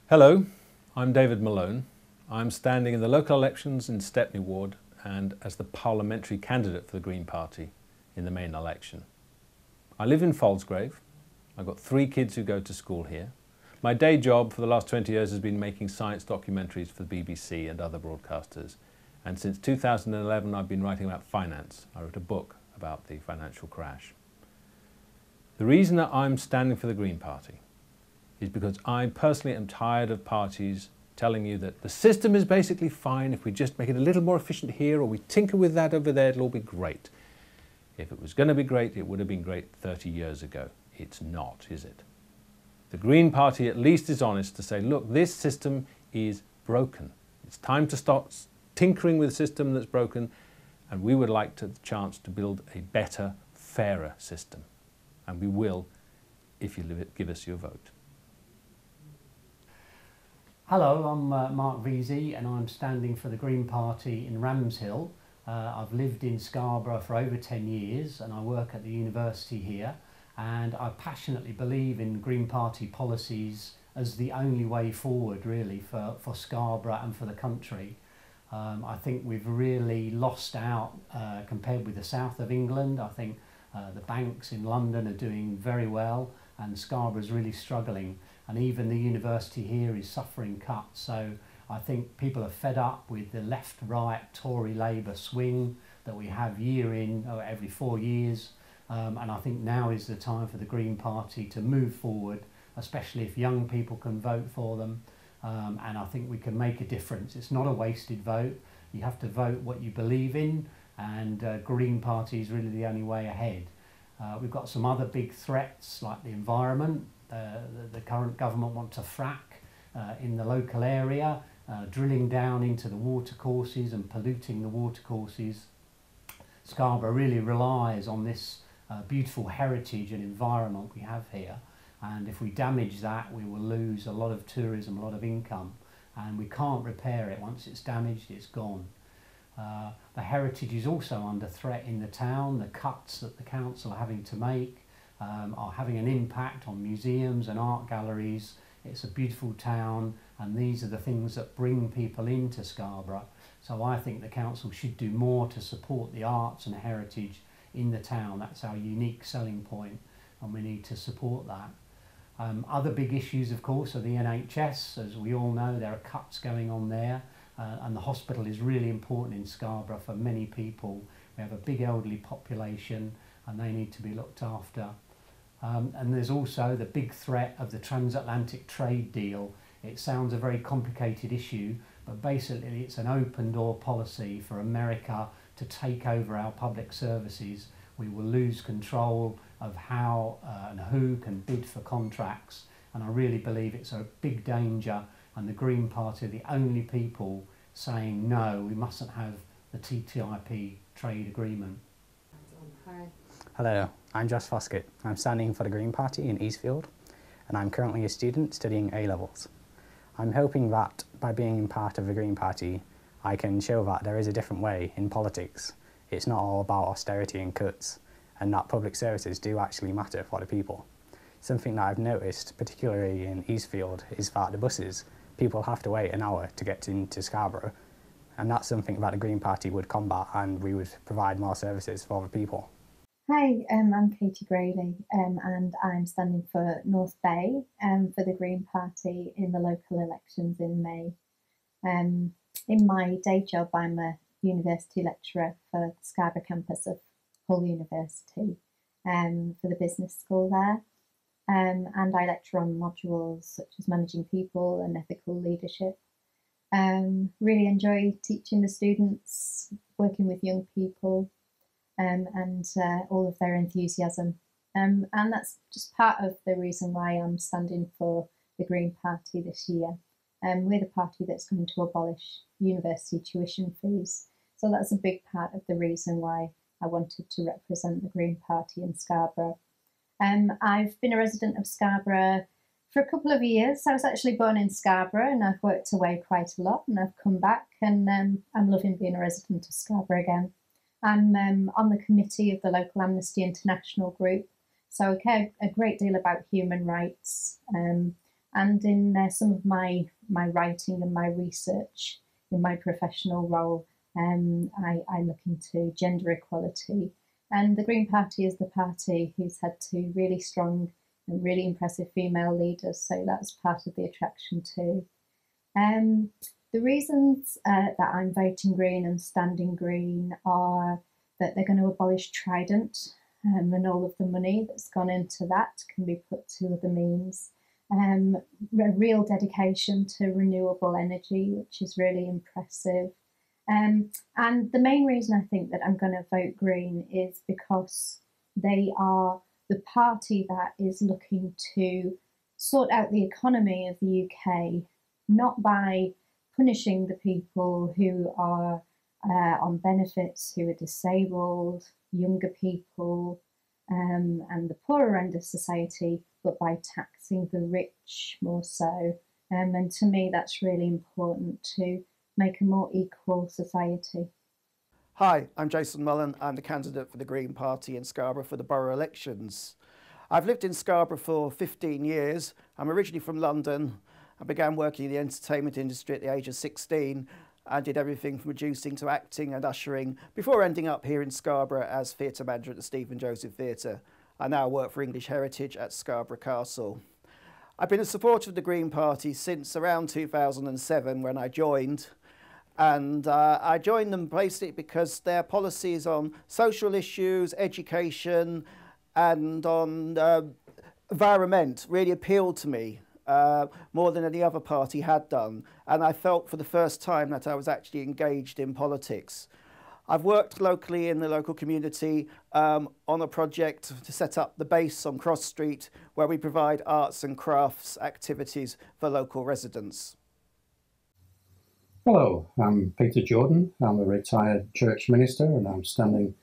Hello, I'm David Malone. I'm standing in the local elections in Stepney Ward and as the parliamentary candidate for the Green Party in the main election. I live in Falsgrave. I've got 3 kids who go to school here. My day job for the last 20 years has been making science documentaries for the BBC and other broadcasters. And since 2011 I've been writing about finance. I wrote a book about the financial crash. The reason that I'm standing for the Green Party is because I personally am tired of parties telling you that the system is basically fine. If we just make it a little more efficient here or we tinker with that over there, it'll all be great. If it was going to be great, it would have been great 30 years ago. It's not, is it? The Green Party at least is honest to say, look, this system is broken. It's time to stop tinkering with a system that's broken, and we would like the chance to build a better, fairer system. And we will if you give us your vote. Hello, I'm Mark Veazey and I'm standing for the Green Party in Ramshill. I've lived in Scarborough for over 10 years and I work at the university here, and I passionately believe in Green Party policies as the only way forward really for Scarborough and for the country. I think we've really lost out compared with the south of England. I think the banks in London are doing very well and Scarborough is really struggling, and even the university here is suffering cuts. So I think people are fed up with the left-right Tory-Labour swing that we have year in or every 4 years, and I think now is the time for the Green Party to move forward, especially if young people can vote for them, and I think we can make a difference. It's not a wasted vote. You have to vote what you believe in, and Green Party is really the only way ahead. We've got some other big threats like the environment. The current government want to frack in the local area, drilling down into the watercourses and polluting the watercourses. Scarborough really relies on this beautiful heritage and environment we have here, and if we damage that we will lose a lot of tourism, a lot of income, and we can't repair it. Once it's damaged, it's gone. The heritage is also under threat in the town. The cuts that the council are having to make are having an impact on museums and art galleries. It's a beautiful town and these are the things that bring people into Scarborough. So I think the council should do more to support the arts and heritage in the town. That's our unique selling point and we need to support that. Other big issues of course are the NHS. As we all know, there are cuts going on there. And the hospital is really important in Scarborough for many people. We have a big elderly population and they need to be looked after. And there's also the big threat of the transatlantic trade deal. It sounds a very complicated issue, but basically it's an open door policy for America to take over our public services. We will lose control of how and who can bid for contracts, and I really believe it's a big danger, and the Green Party are the only people saying no, we mustn't have the TTIP trade agreement. Hi. Hello, I'm Josh Fosket. I'm standing for the Green Party in Eastfield and I'm currently a student studying A-levels. I'm hoping that by being part of the Green Party I can show that there is a different way in politics. It's not all about austerity and cuts, and that public services do actually matter for the people. Something that I've noticed, particularly in Eastfield, is that the buses, people have to wait an hour to get into Scarborough, and that's something that the Green Party would combat, and we would provide more services for the people. Hi, I'm Katie Grayling and I'm standing for North Bay for the Green Party in the local elections in May. In my day job, I'm a university lecturer for the Scarborough campus of Hull University for the business school there. And I lecture on modules such as managing people and ethical leadership. Really enjoy teaching the students, working with young people, and all of their enthusiasm. And that's just part of the reason why I'm standing for the Green Party this year. We're the party that's going to abolish university tuition fees. So that's a big part of the reason why I wanted to represent the Green Party in Scarborough. I've been a resident of Scarborough for a couple of years. I was actually born in Scarborough and I've worked away quite a lot, and I've come back and I'm loving being a resident of Scarborough again. I'm on the committee of the local Amnesty International group, so I care a great deal about human rights, and and in some of my writing and my research in my professional role, I look into gender equality. And the Green Party is the party who's had two really strong and really impressive female leaders, so that's part of the attraction too. The reasons that I'm voting Green and standing Green are that they're going to abolish Trident, and all of the money that's gone into that can be put to other means. A real dedication to renewable energy, which is really impressive. And the main reason I think that I'm going to vote Green is because they are the party that is looking to sort out the economy of the UK, not by punishing the people who are on benefits, who are disabled, younger people, and the poorer end of society, but by taxing the rich more so. And to me, that's really important to make a more equal society. Hi, I'm Jason Mullen. I'm the candidate for the Green Party in Scarborough for the borough elections. I've lived in Scarborough for 15 years. I'm originally from London. I began working in the entertainment industry at the age of 16 and did everything from producing to acting and ushering before ending up here in Scarborough as theatre manager at the Stephen Joseph Theatre. I now work for English Heritage at Scarborough Castle. I've been a supporter of the Green Party since around 2007 when I joined. And I joined them basically because their policies on social issues, education and on environment really appealed to me more than any other party had done. And I felt for the first time that I was actually engaged in politics. I've worked locally in the local community on a project to set up the base on Cross Street where we provide arts and crafts activities for local residents. Hello, I'm Peter Jordan. I'm a retired church minister and I'm standing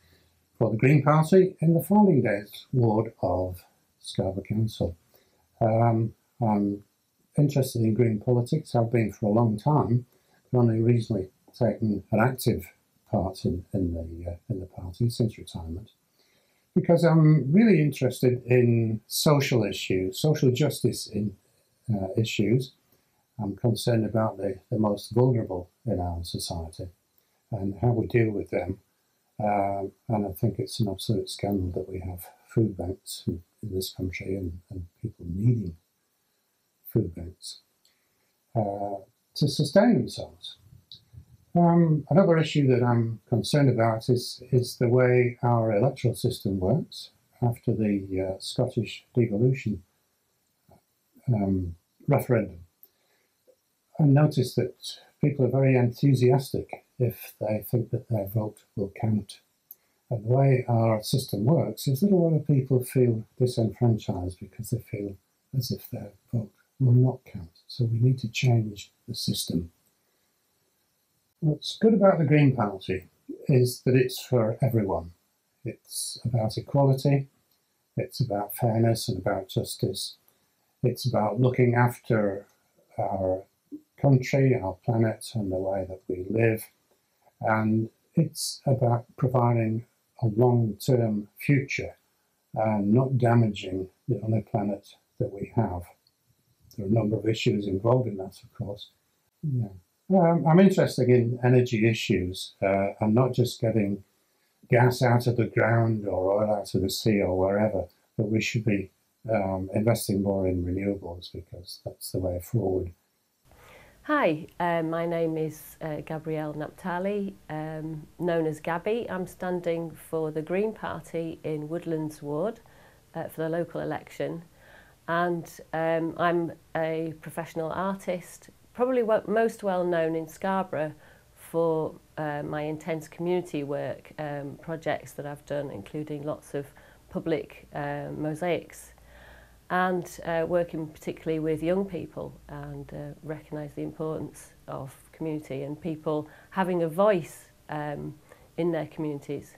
for the Green Party in the Farlingdales ward of Scarborough Council. I'm interested in green politics. I've been for a long time, but only recently taken an active part in the party since retirement, because I'm really interested in social issues, social justice in issues. I'm concerned about the most vulnerable in our society and how we deal with them. And I think it's an absolute scandal that we have food banks in this country and people needing food banks to sustain themselves. Another issue that I'm concerned about is the way our electoral system works after the Scottish devolution referendum. I noticed that people are very enthusiastic if they think that their vote will count. And the way our system works is that a lot of people feel disenfranchised because they feel as if their vote will not count. So we need to change the system. What's good about the Green Party is that it's for everyone. It's about equality, it's about fairness and about justice. It's about looking after our country, our planet and the way that we live. And it's about providing a long-term future and not damaging the only planet that we have. There are a number of issues involved in that, of course. Yeah. I'm interested in energy issues and not just getting gas out of the ground or oil out of the sea or wherever, but we should be investing more in renewables because that's the way forward. Hi, my name is Gabriel Naphtali, known as Gabby. I'm standing for the Green Party in Woodlands Ward for the local election, and I'm a professional artist, probably most well known in Scarborough for my intense community work projects that I've done, including lots of public mosaics. And working particularly with young people and recognise the importance of community and people having a voice in their communities.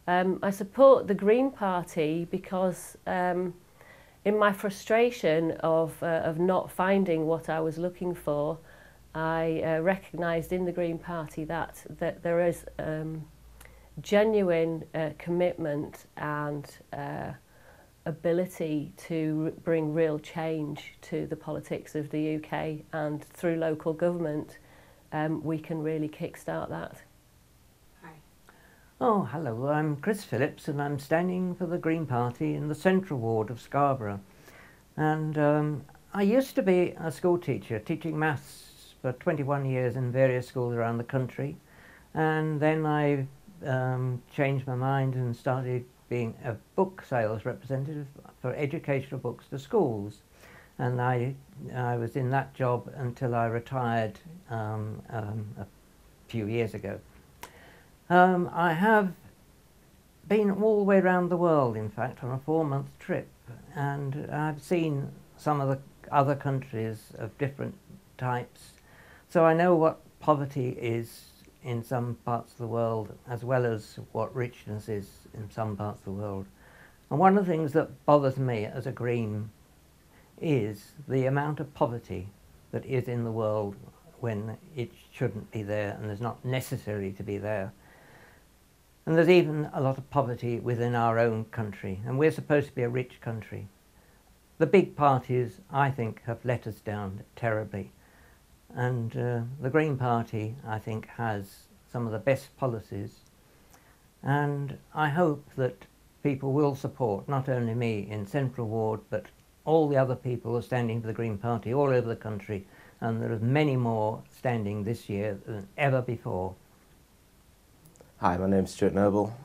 I support the Green Party because in my frustration of not finding what I was looking for, I recognised in the Green Party that there is genuine commitment and ability to bring real change to the politics of the UK, and through local government we can really kickstart that. Oh, hello, I'm Chris Phillips and I'm standing for the Green Party in the Central Ward of Scarborough. And I used to be a school teacher, teaching maths for 21 years in various schools around the country. And then I changed my mind and started being a book sales representative for educational books to schools. And I was in that job until I retired a few years ago. I have been all the way around the world, in fact, on a 4-month trip, and I've seen some of the other countries of different types, so I know what poverty is in some parts of the world, as well as what richness is in some parts of the world. And one of the things that bothers me as a Green is the amount of poverty that is in the world when it shouldn't be there and is not necessary to be there. And there's even a lot of poverty within our own country, and we're supposed to be a rich country. The big parties, I think, have let us down terribly. And the Green Party, I think, has some of the best policies. And I hope that people will support not only me in Central Ward, but all the other people who are standing for the Green Party all over the country. And there are many more standing this year than ever before. Hi, my name's Stuart Noble.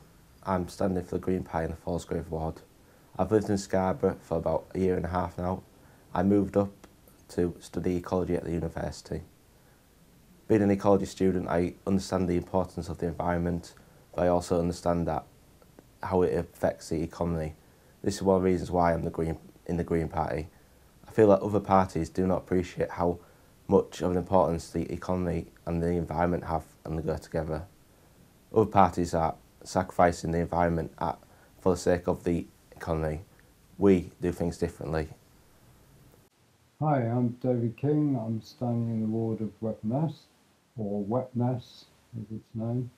I'm standing for the Green Party in the Fosket ward. I've lived in Scarborough for about a year and a half now. I moved up to study ecology at the university. Being an ecology student, I understand the importance of the environment, but I also understand that how it affects the economy. This is one of the reasons why I'm in the Green Party. I feel that other parties do not appreciate how much of an importance the economy and the environment have, and they go together. Other parties are sacrificing the environment for the sake of the economy. We do things differently. Hi, I'm David King. I'm standing in the ward of Wepness, or Wepness as it's known.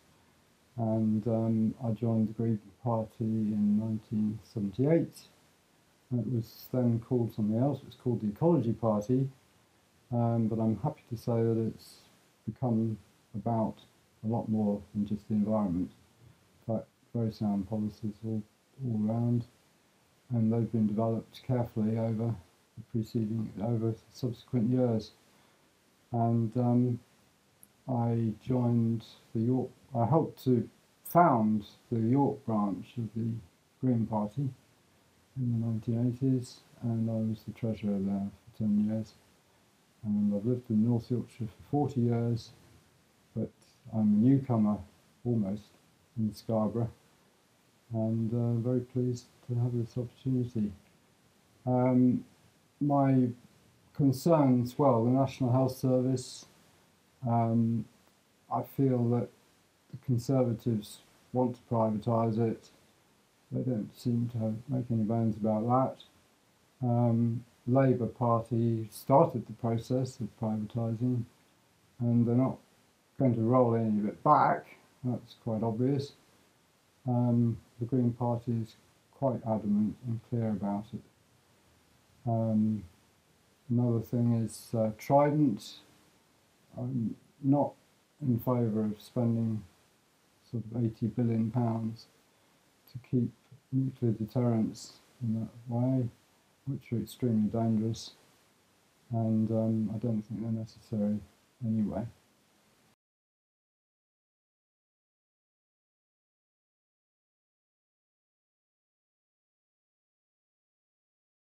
And I joined the Green Party in 1978. It was then called something else. It was called the Ecology Party. But I'm happy to say that it's become about a lot more than just the environment. In fact, very sound policies all around, and they've been developed carefully over subsequent years. And I joined the York. I helped to found the York branch of the Green Party in the 1980s, and I was the treasurer there for 10 years. And I've lived in North Yorkshire for 40 years, but I'm a newcomer almost in Scarborough, and very pleased to have this opportunity. My concerns, well, the National Health Service, I feel that the Conservatives want to privatise it. They don't seem to make any bones about that. Labour Party started the process of privatising, and they're not going to roll any of it back. That's quite obvious. The Green Party is quite adamant and clear about it. Another thing is Trident. I'm not in favour of spending sort of £80 billion to keep nuclear deterrents in that way, which are extremely dangerous, and I don't think they're necessary anyway.